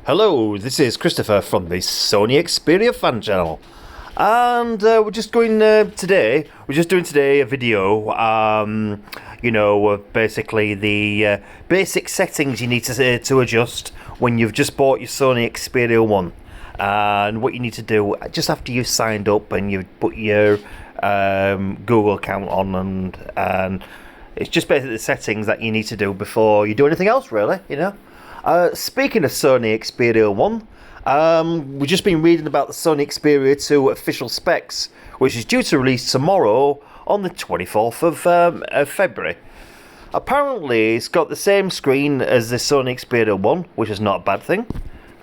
Hello, this is Christopher from the Sony Xperia fan channel, and we're just doing today a video, basically the basic settings you need to adjust when you've just bought your Sony Xperia 1, and what you need to do just after you've signed up and you've put your Google account on, and it's just basically the settings that you need to do before you do anything else, really, Speaking of Sony Xperia 1, we've just been reading about the Sony Xperia 2 official specs, which is due to release tomorrow on the 24th of February. Apparently, it's got the same screen as the Sony Xperia 1, which is not a bad thing.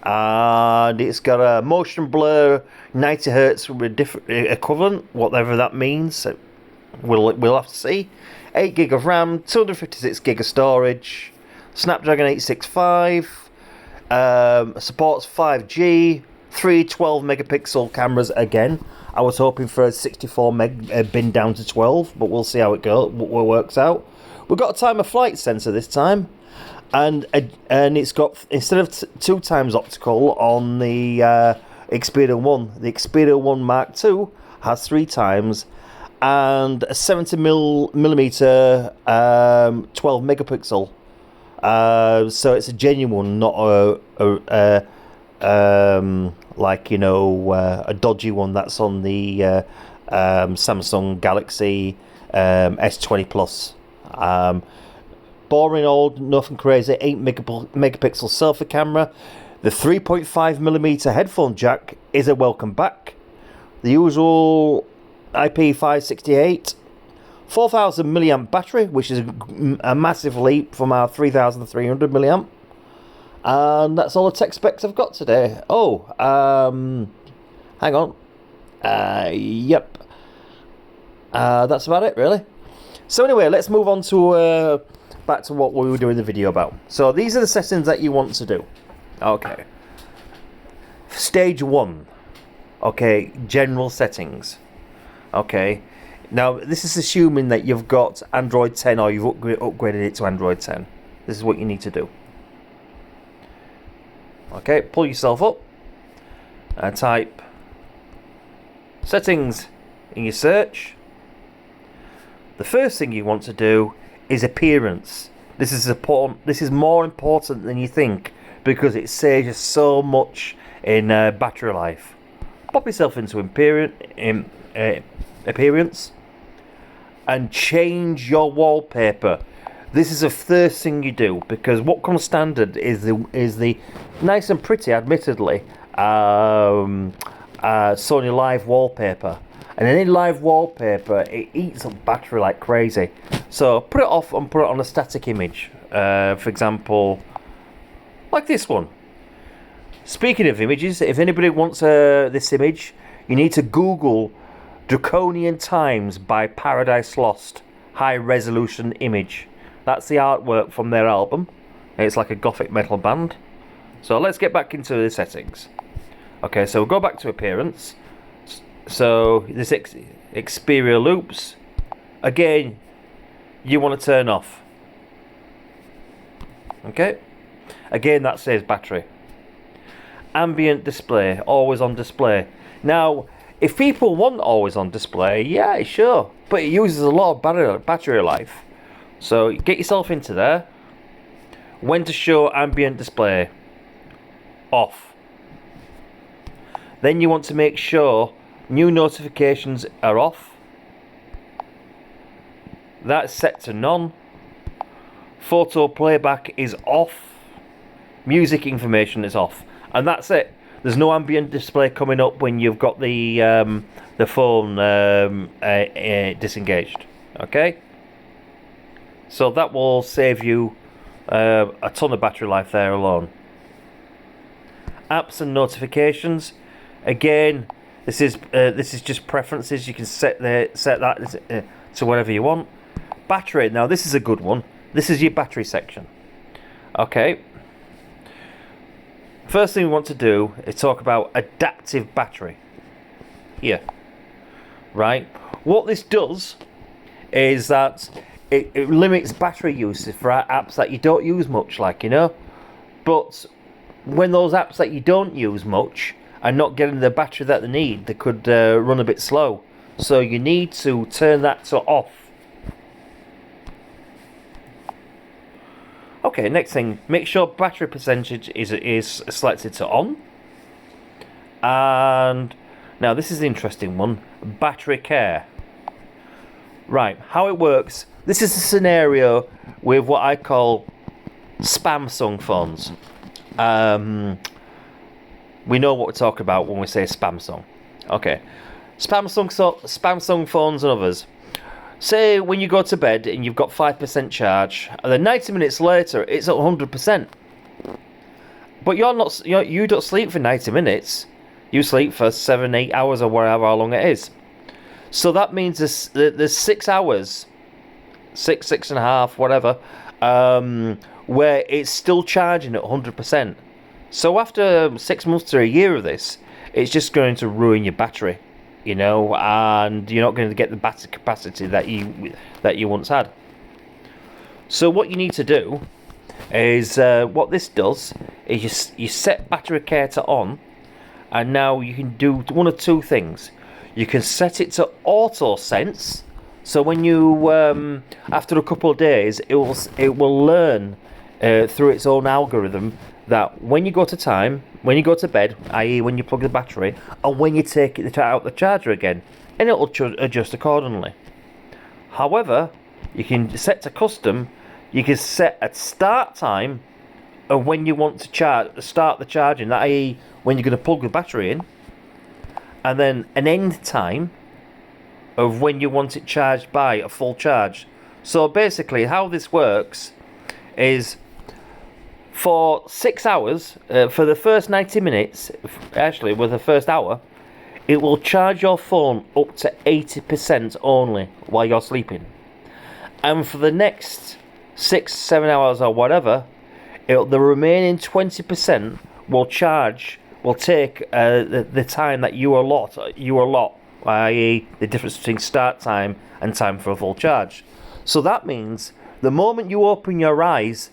And it's got a motion blur 90Hz with different equivalent, whatever that means. We'll have to see. 8GB of RAM, 256GB of storage. Snapdragon 865, supports 5G, 3 12-megapixel cameras again. I was hoping for a 64 meg bin down to 12, but we'll see how it works out. We've got a time of flight sensor this time, and it's got, instead of 2 times optical on the Xperia 1, the Xperia 1 Mark II has 3 times, and a 70mm 12-megapixel. So it's a genuine, not a dodgy one that's on the Samsung Galaxy S20 Plus. Boring old, nothing crazy. 8-megapixel selfie camera. The 3.5mm headphone jack is a welcome back. The usual IP568. 4,000 milliamp battery, which is a massive leap from our 3,300 milliamp. And that's all the tech specs I've got today. Hang on. Yep. That's about it, really. So anyway, let's move on to back to what we were doing the video about. So these are the settings that you want to do. Okay. Stage 1. Okay, general settings. Okay. Now, this is assuming that you've got Android 10 or you've upgraded it to Android 10. This is what you need to do. Okay, pull yourself up and type settings in your search. The first thing you want to do is appearance. This is important. This is more important than you think because it saves you so much in battery life. Pop yourself into appearance. And change your wallpaper. This is the first thing you do, because what comes standard is the nice and pretty, admittedly, Sony Live wallpaper. And any live wallpaper, it eats up battery like crazy. So put it off and put it on a static image. For example, like this one. Speaking of images, if anybody wants this image, you need to Google Draconian Times by Paradise Lost high resolution image. That's the artwork from their album. It's like a gothic metal band. So let's get back into the settings. Okay, so we'll go back to appearance. So this Xperia loops, again, you want to turn off. Okay, again, that saves battery. Ambient display, always on display. Now, if people want always on display, yeah, sure, but it uses a lot of battery life. So get yourself into there. When to show ambient display? Off. Then you want to make sure new notifications are off. That's set to none. Photo playback is off. Music information is off. And that's it. There's no ambient display coming up when you've got the phone disengaged. Okay? So that will save you a ton of battery life there alone. Apps and notifications. Again, this is just preferences. You can set that to whatever you want. Battery. Now this is a good one. This is your battery section. Okay. First thing we want to do is talk about adaptive battery. Here. Right? What this does is that it limits battery usage for apps that you don't use much, but when those apps that you don't use much are not getting the battery that they need, they could run a bit slow. So you need to turn that to off. Okay, next thing, make sure battery percentage is selected to on. And now this is the interesting one, battery care. Right, how it works, this is a scenario with what I call Spamsung phones. We know what we're talking about when we say Spamsung. Okay, Spamsung phones and others. Say when you go to bed and you've got 5% charge, and then 90 minutes later it's at 100%. But you don't sleep for 90 minutes. You sleep for 7-8 hours or whatever how long it is. So that means there's 6 hours, 6.5, whatever, where it's still charging at 100%. So after 6 months to a year of this, it's just going to ruin your battery, you know, and you're not going to get the battery capacity that you once had. So what you need to do is what this does is you set battery care to on, and now you can do one of two things. You can set it to auto sense, so when you after a couple of days it will learn through its own algorithm that when you go to bed, i.e. when you plug the battery, and when you take it out the charger again, and it will adjust accordingly. However, you can set to custom. You can set a start time of when you want to start the charging, i.e. when you're going to plug the battery in, and then an end time of when you want it charged by a full charge. So basically how this works is for 6 hours, for the first 90 minutes, actually with the first hour, it will charge your phone up to 80% only while you're sleeping. And for the next 6-7 hours or whatever, the remaining 20% will take the time that you allot, i.e. the difference between start time and time for a full charge. So that means the moment you open your eyes,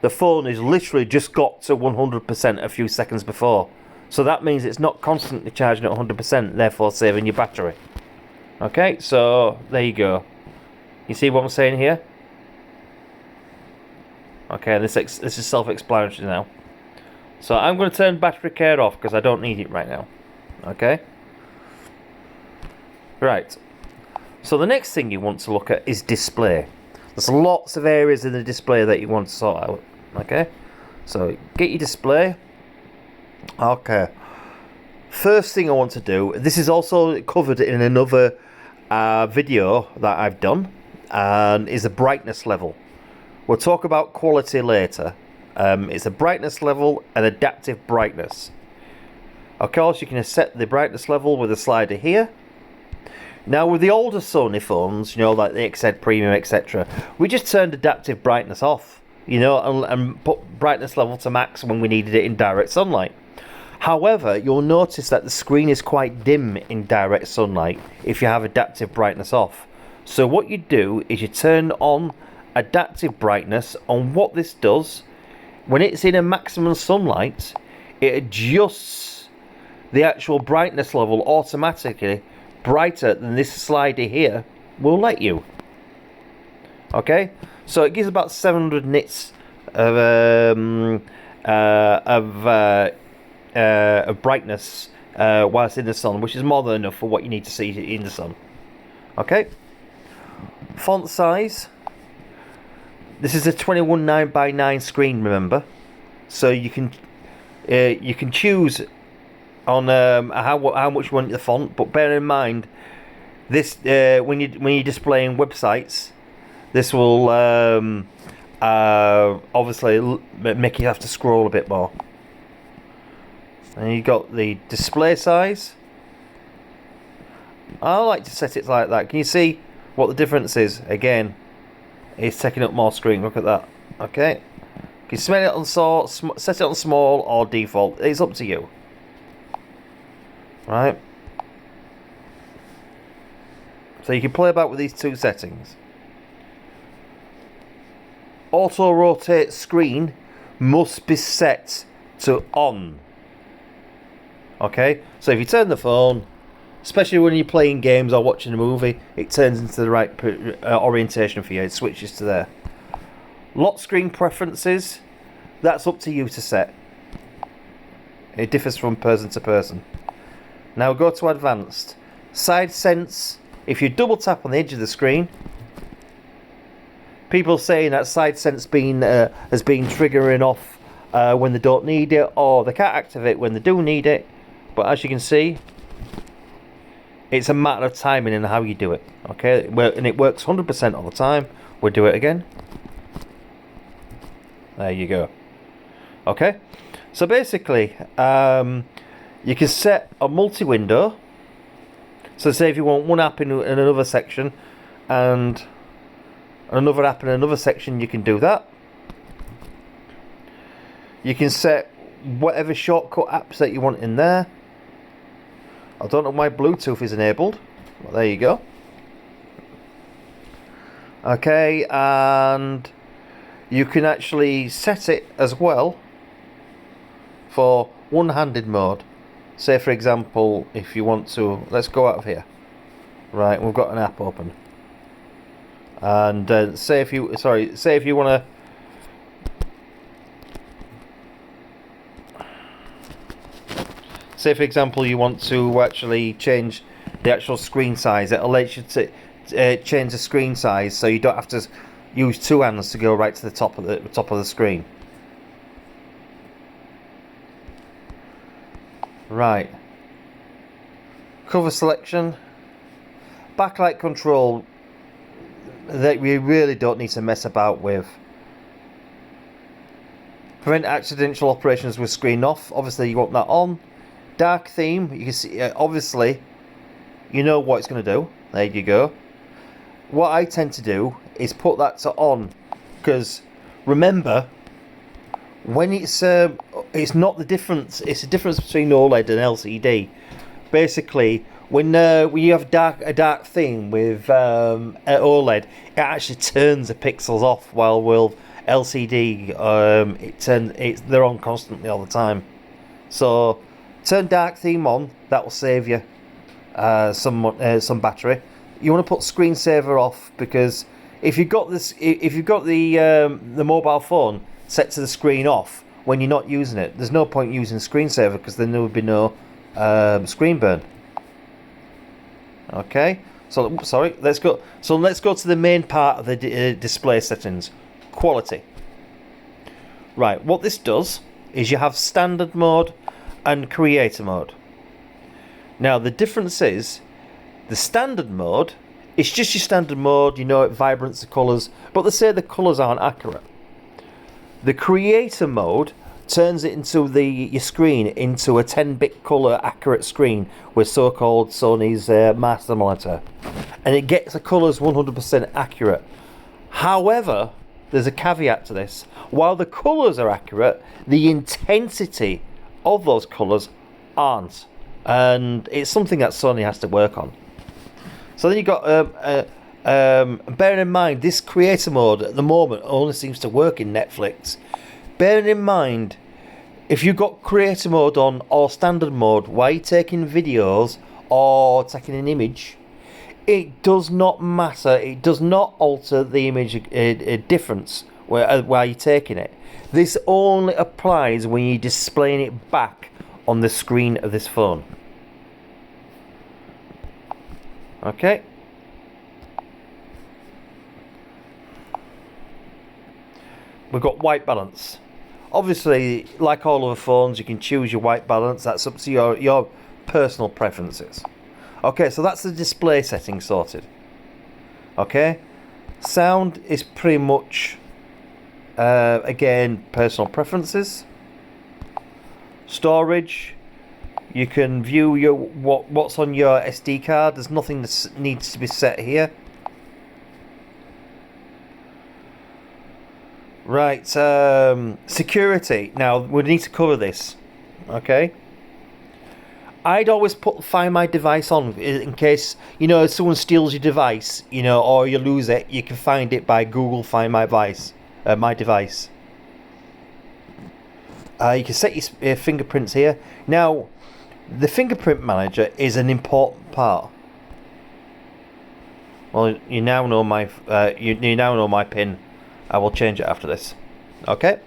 the phone has literally just got to 100% a few seconds before. So that means it's not constantly charging at 100%, therefore saving your battery. Okay, so there you go. You see what I'm saying here? Okay, this is self-explanatory now. So I'm going to turn battery care off because I don't need it right now. Okay? Right. So the next thing you want to look at is display. There's lots of areas in the display that you want to sort out. Okay? So get your display. Okay. First thing I want to do, this is also covered in another video that I've done, and is a brightness level. We'll talk about quality later. It's a brightness level and adaptive brightness. Of course, you can set the brightness level with a slider here. Now, with the older Sony phones, you know, like the XZ Premium, etc., we just turned adaptive brightness off, you know, and put brightness level to max when we needed it in direct sunlight. However, you'll notice that the screen is quite dim in direct sunlight if you have adaptive brightness off. So what you do is you turn on adaptive brightness, and what this does, when it's in a maximum sunlight, it adjusts the actual brightness level automatically brighter than this slider here will let you. Okay, so it gives about 700 nits of brightness whilst in the sun, which is more than enough for what you need to see in the sun. Okay, font size. This is a 21:9:9 screen, remember, so you can choose on how much you want the font, but bear in mind this when you're displaying websites, this will obviously make you have to scroll a bit more. And you got the display size. I like to set it like that. Can you see what the difference is? Again, it's taking up more screen. Look at that. Okay, you can set it on small or default. It's up to you. Right. So you can play about with these two settings. Auto rotate screen must be set to on. Okay, so if you turn the phone, especially when you're playing games or watching a movie, it turns into the right orientation for you. It switches to there. Lock screen preferences, that's up to you to set. It differs from person to person. Now go to advanced. Side sense, if you double tap on the edge of the screen, people saying that side sense has been triggering off when they don't need it, or they can't activate when they do need it. But as you can see, it's a matter of timing and how you do it. Okay, and it works 100% all the time. We'll do it again. There you go. Okay, so basically, you can set a multi-window. So say if you want one app in another section and another app in another section, you can do that. You can set whatever shortcut apps that you want in there. I don't know why Bluetooth is enabled. Well, there you go. Okay, and you can actually set it as well for one-handed mode. Say for example, if you want to, let's go out of here. Right, we've got an app open. And say if you want to. Say for example, you want to actually change the actual screen size. It'll let you change the screen size, so you don't have to use two hands to go right to the top of the screen. Right. Cover selection. Backlight control that we really don't need to mess about with. Prevent accidental operations with screen off. Obviously you want that on. Dark theme, you can see obviously you know what it's going to do. There you go. What I tend to do is put that to on, because remember, when it's not the difference, it's the difference between OLED and LCD. Basically, when you have a dark theme with OLED, it actually turns the pixels off, while with LCD they're on constantly all the time. So turn dark theme on. That will save you some battery. You want to put screensaver off, because if you've got the mobile phone set to the screen off when you're not using it, there's no point using screensaver, because then there would be no screen burn. Okay, so sorry, let's go to the main part of the display settings. Quality. Right, what this does is you have standard mode and creator mode. Now the difference is, the standard mode, it's just your standard mode, you know, it vibrance the colours, but they say the colours aren't accurate. The creator mode turns it into your screen into a 10-bit colour accurate screen with so-called Sony's master monitor, and it gets the colours 100% accurate. However, there's a caveat to this. While the colours are accurate, the intensity of those colours aren't, and it's something that Sony has to work on. So then you've got bearing in mind, this creator mode at the moment only seems to work in Netflix. Bearing in mind, if you've got creator mode on or standard mode while you're taking videos or taking an image, it does not matter. It does not alter the image difference while you're taking it. This only applies when you're displaying it back on the screen of this phone. Okay. We've got white balance. Obviously, like all other phones, you can choose your white balance. That's up to your personal preferences. Okay, so that's the display setting sorted. Okay, sound is pretty much again personal preferences. Storage, you can view what's on your SD card. There's nothing that needs to be set here. Right, security. Now we need to cover this. Okay, I'd always find my device on in case, you know, if someone steals your device, you know, or you lose it, you can find it by Google Find My Device. You can set your fingerprints here. Now, the fingerprint manager is an important part. Well, you now know my you now know my pin. I will change it after this. Okay.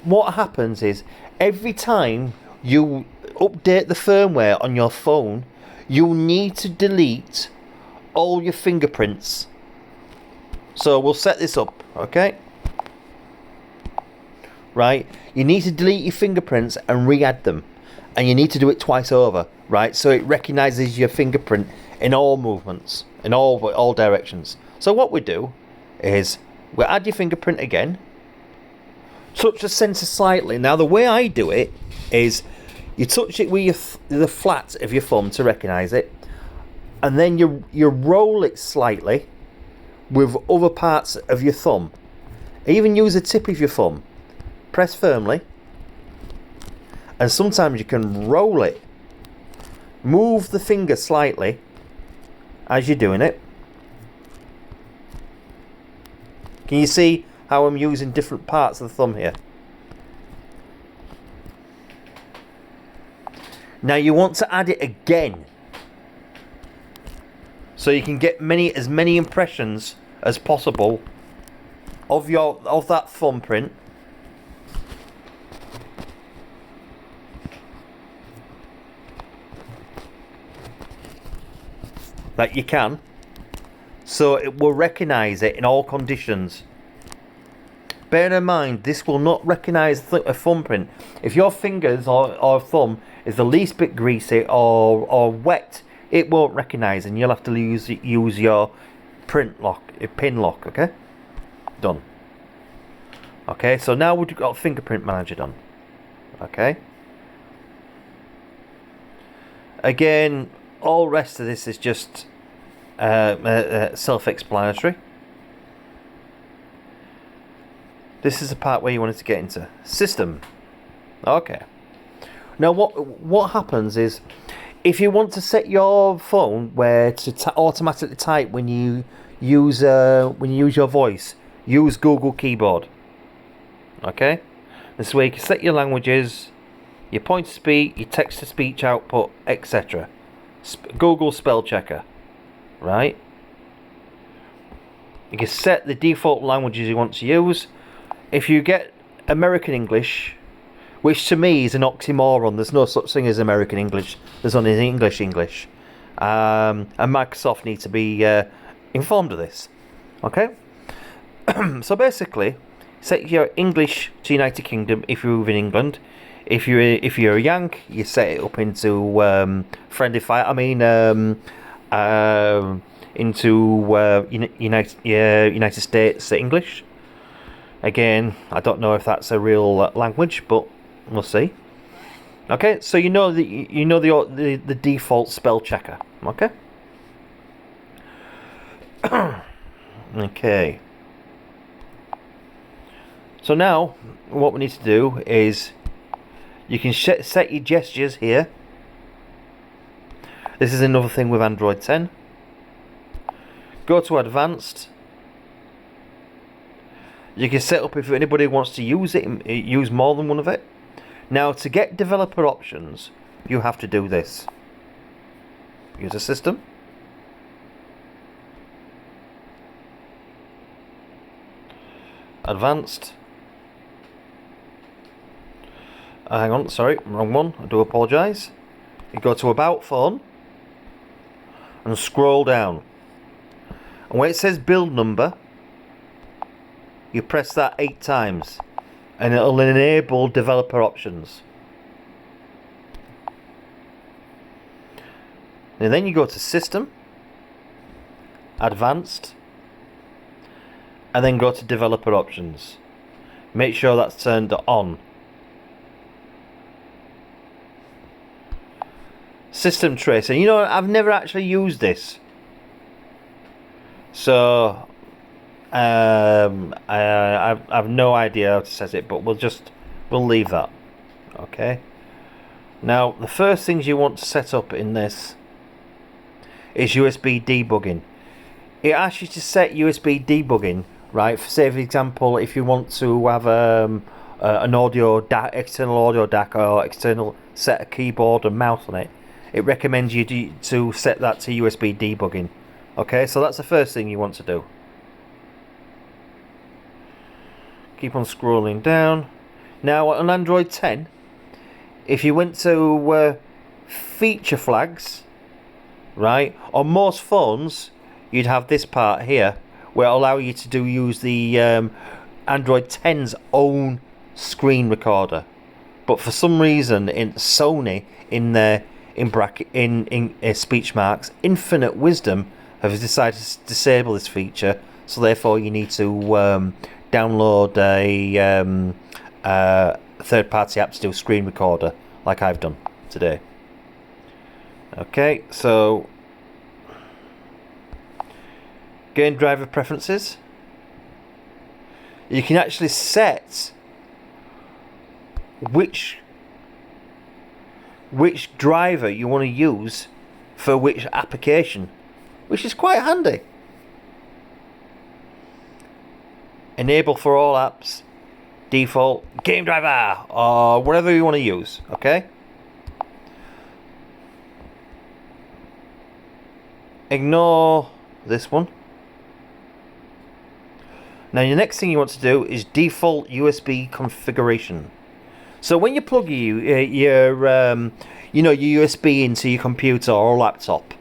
What happens is every time you update the firmware on your phone, you need to delete all your fingerprints. So we'll set this up, okay? Right, you need to delete your fingerprints and re-add them, and you need to do it twice over, right? So it recognizes your fingerprint in all movements, in all directions. So what we do is we add your fingerprint again, touch the sensor slightly. Now the way I do it is you touch it with the flat of your thumb to recognize it, and then you roll it slightly with other parts of your thumb. Even use the tip of your thumb. Press firmly, and sometimes you can roll it. Move the finger slightly as you're doing it. Can you see how I'm using different parts of the thumb here? Now you want to add it again, so you can get as many impressions as possible of that thumbprint. That you can, so it will recognize it in all conditions. Bear in mind, this will not recognize a thumbprint if your fingers or thumb is the least bit greasy or wet. It won't recognize, and you'll have to use your pin lock. Okay, done. Okay, so now we've got fingerprint manager done. Okay, again, all rest of this is just self-explanatory. This is the part where you wanted to get into system. Okay. Now what happens is, if you want to set your phone where to automatically type when you use your voice, use Google Keyboard. Okay. This way you can set your languages, your point to speech, your text to speech output, etc. Google spell checker, right? You can set the default languages you want to use. If you get American English, which to me is an oxymoron, there's no such thing as American English, there's only English. And Microsoft need to be informed of this. Okay. So basically, set your English to United Kingdom if you live in England. If you're a Yank, you set it up into friendly fire. Into United States English. Again, I don't know if that's a real language, but we'll see. Okay, so you know the default spell checker. Okay. Okay. So now what we need to do is you can set your gestures here. This is another thing with Android 10. Go to advanced. You can set up if anybody wants to use it, use more than one of it. Now to get developer options, you have to do this. Use a system. Advanced. Hang on, sorry, wrong one. I do apologise. You go to About Phone and scroll down. And where it says build number, you press that 8 times and it'll enable developer options. And then you go to System, Advanced, and then go to Developer Options. Make sure that's turned on. System Tracer. You know, I've never actually used this, so I've no idea how to set it, but we'll leave that. Okay. Now the first things you want to set up in this is USB debugging. It asks you to set USB debugging, right? For say, for example, if you want to have an audio DAC, external audio DAC, or external set of keyboard and mouse on it, it recommends you to set that to USB debugging. Okay, so that's the first thing you want to do. Keep on scrolling down. Now on Android 10, if you went to feature flags, right, on most phones you'd have this part here where it'll allow you to use the Android 10's own screen recorder. But for some reason in Sony, in speech marks, Infinite Wisdom have decided to disable this feature, so therefore you need to download a third-party app to do a screen recorder, like I've done today. Okay, so game driver preferences. You can actually set which driver you want to use for which application, which is quite handy. Enable for all apps, default, game driver, or whatever you want to use. Okay. Ignore this one. Now the next thing you want to do is default USB configuration. So when you plug your USB into your computer or laptop,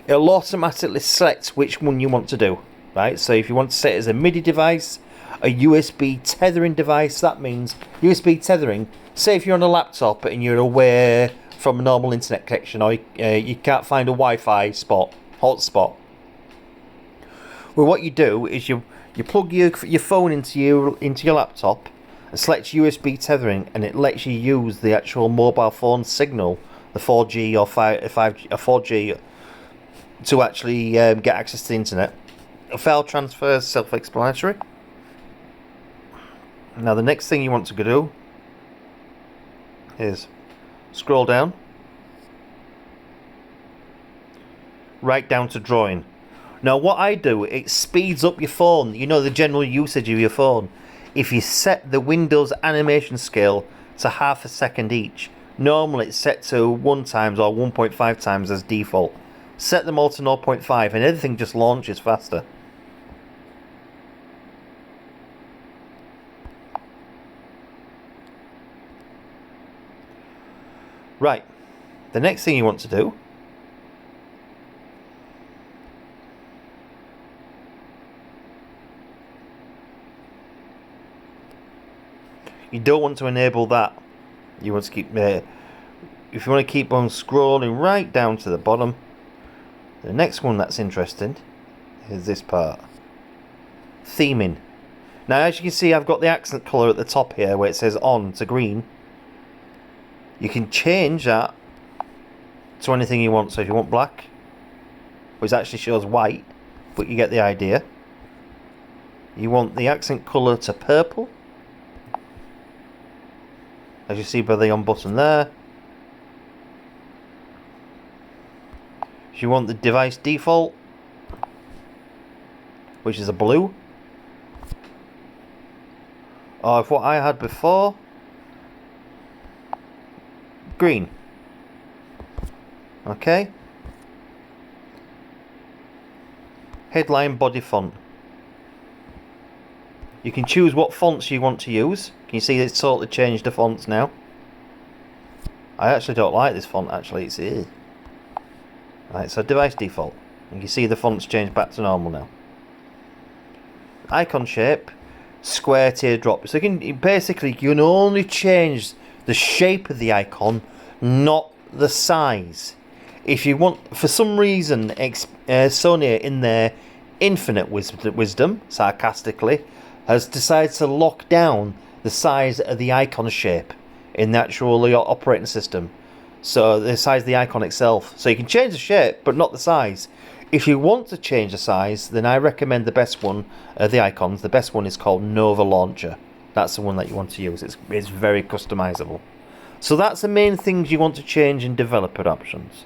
it'll automatically select which one you want to do. Right. So if you want to set it as a MIDI device, a USB tethering device, that means USB tethering. Say if you're on a laptop and you're away from a normal internet connection, or you can't find a Wi-Fi hotspot. Well, what you do is you plug your phone into your laptop and select USB tethering, and it lets you use the actual mobile phone signal, the 4G or 4G, to actually get access to the internet. A file transfer is self-explanatory. Now the next thing you want to do is scroll down, right down to drawing. Now what I do, it speeds up your phone, the general usage of your phone. If you set the Windows animation scale to half a second each, normally it's set to 1 times or 1.5 times as default. Set them all to 0.5 and everything just launches faster. Right, the next thing you want to do you don't want to enable that. You want to keep if you want to keep on scrolling right down to the bottom, the next one that's interesting is this part, theming. Now as you can see, I've got the accent colour at the top here where it says on to green. You can change that to anything you want. So if you want black, which actually shows white, but you get the idea. You want the accent colour to purple, as you see by the on button there. If you want the device default, which is a blue, or if what I had before, green. Okay. Headline body font. You can choose what fonts you want to use. Can you see it's totally changed the fonts now? I actually don't like this font actually, it's right, so device default. You can see the font's changed back to normal now. Icon shape, square teardrop. So you can only change the shape of the icon, not the size. If you want, for some reason, Sony in their infinite wisdom, sarcastically, has decided to lock down the size of the icon shape in the actual operating system. So the size of the icon itself. So you can change the shape, but not the size. If you want to change the size, then I recommend the best one, the icons. The best one is called Nova Launcher. That's the one that you want to use. It's very customizable. So that's the main things you want to change in developer options.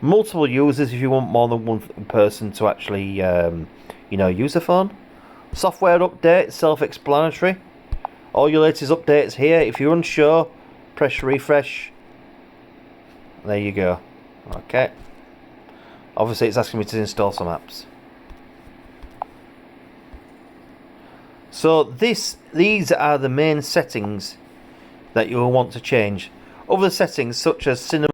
Multiple users if you want more than one person to actually use the phone. Software update, self-explanatory. All your latest updates here. If you're unsure, press refresh. There you go. Okay. Obviously it's asking me to install some apps. So these are the main settings that you will want to change. Other settings such as cinema